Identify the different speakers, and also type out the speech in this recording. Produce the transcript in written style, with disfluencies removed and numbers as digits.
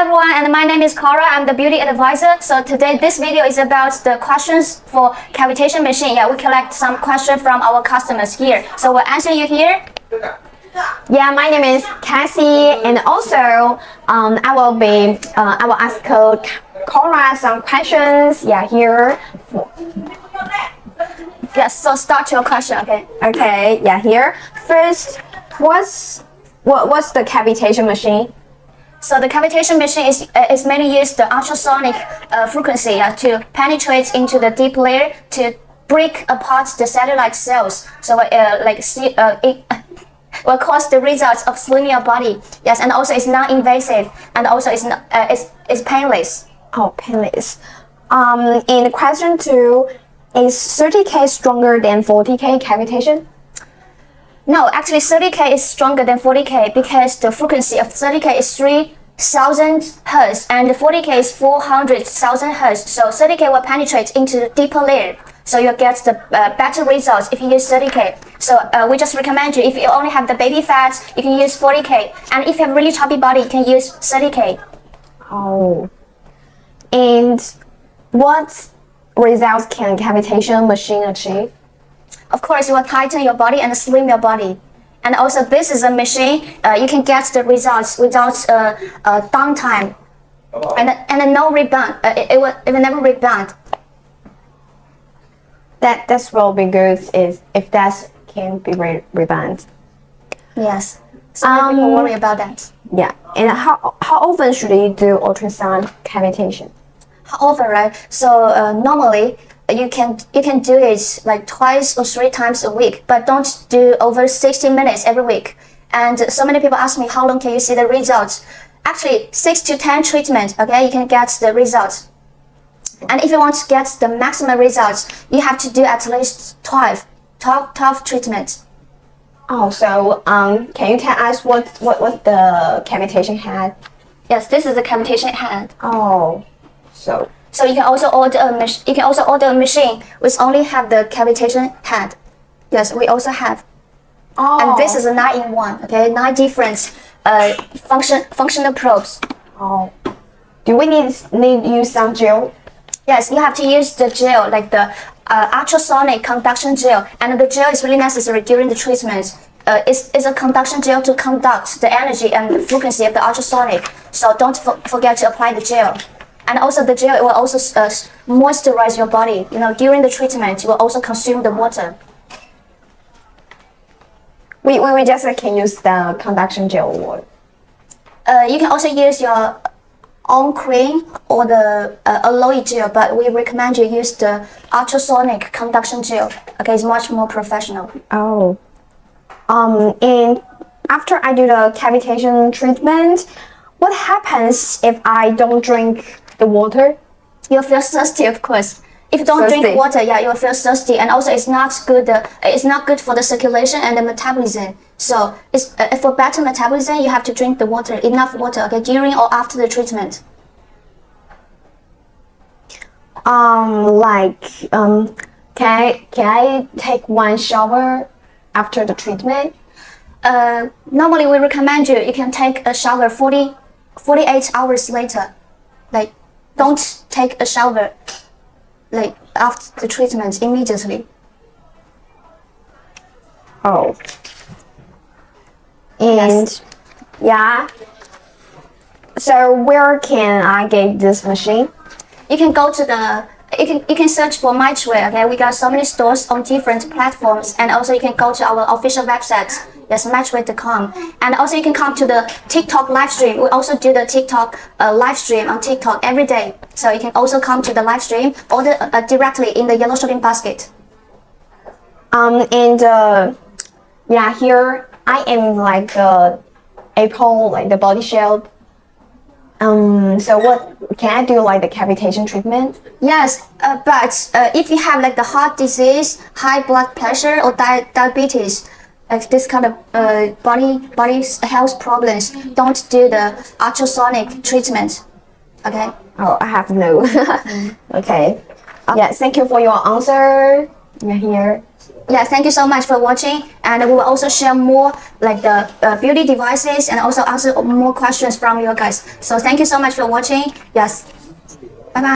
Speaker 1: everyone, and my name is Cara. I'm the beauty advisor. So today this video is about the questions for cavitation machine. Yeah, we collect some questions from our customers here. So we'll answer you here.
Speaker 2: Yeah, my name is Cassie, and also I will ask Cora some questions. Yeah, here.
Speaker 1: Yes. So start your question. Okay.
Speaker 2: Okay. Yeah, here. First, what's the cavitation machine?
Speaker 1: So the cavitation machine is mainly used the ultrasonic frequency to penetrate into the deep layer to break apart the cellulite cells. So it will cause the results of slimming your body. Yes, and also it's non-invasive, and also it's painless.
Speaker 2: Oh, painless. In question 2, is 30K stronger than 40K cavitation?
Speaker 1: No, actually 30K is stronger than 40K because the frequency of 30K is 3,000 Hz and 40K is 400,000 Hz. So 30K will penetrate into the deeper layer. So you'll get the better results if you use 30K. So we just recommend you, if you only have the baby fat, you can use 40K. And if you have really chubby body, you can use 30K.
Speaker 2: Oh. And what results can cavitation machine achieve?
Speaker 1: Of course, you will tighten your body and slim your body. And also, this is a machine you can get the results without downtime and no rebound. It will never rebound.
Speaker 2: That's will be good if that can be rebound.
Speaker 1: Yes. So people worry about that.
Speaker 2: Yeah. And how often should you do ultrasound cavitation?
Speaker 1: How often, right? So normally you can do it like 2 or 3 times a week, but don't do over 60 minutes every week. And so many people ask me, how long can you see the results? Actually, 6 to 10 treatments, okay, you can get the results. And if you want to get the maximum results, you have to do at least 12 treatments.
Speaker 2: Oh, so can you tell us what the cavitation head?
Speaker 1: Yes, this is the cavitation head.
Speaker 2: Oh,
Speaker 1: so you can also order a machine which only have the cavitation head. Yes, we also have.
Speaker 2: Oh.
Speaker 1: And this is a 9-in-1. Okay, 9 different functional probes.
Speaker 2: Oh. Do we need use some gel?
Speaker 1: Yes, you have to use the gel, like the ultrasonic conduction gel, and the gel is really necessary during the treatment. It's a conduction gel to conduct the energy and the frequency of the ultrasonic. So don't forget to apply the gel. And also the gel will also moisturize your body. You know, during the treatment, you will also consume the water.
Speaker 2: We just can use the conduction gel or?
Speaker 1: You can also use your own cream or the aloe gel, but we recommend you use the ultrasonic conduction gel. Okay, it's much more professional.
Speaker 2: Oh. And after I do the cavitation treatment, what happens if I don't drink the water?
Speaker 1: You'll feel thirsty, of course. If you don't drink water, yeah, you'll feel thirsty, and also it's not good. It's not good for the circulation and the metabolism. So it's for better metabolism, you have to drink the water, enough water, okay, during or after the treatment.
Speaker 2: Can I take one shower after the treatment?
Speaker 1: Normally we recommend you can take a shower 48 hours later. Like, don't take a shower like after the treatment immediately.
Speaker 2: Oh. And
Speaker 1: yes.
Speaker 2: Yeah. So where can I get this machine?
Speaker 1: You can go to you can search for MyTrade. Okay, we got so many stores on different platforms, and also you can go to our official website. Yes, mytrade.com. And also you can come to the TikTok live stream. We also do the TikTok live stream on TikTok every day. So you can also come to the live stream, order directly in the yellow shopping basket.
Speaker 2: Yeah, here I am like April, like the body shape. So what can I do, like the cavitation treatment?
Speaker 1: Yes, but if you have like the heart disease, high blood pressure, or diabetes, like this kind of body health problems, don't do the ultrasonic treatment. Okay.
Speaker 2: Oh, I have no. Okay. Yeah, thank you for your answer. You're here.
Speaker 1: Yeah, thank you so much for watching, and we will also share more like the beauty devices and also answer more questions from you guys. So thank you so much for watching. Yes, bye bye.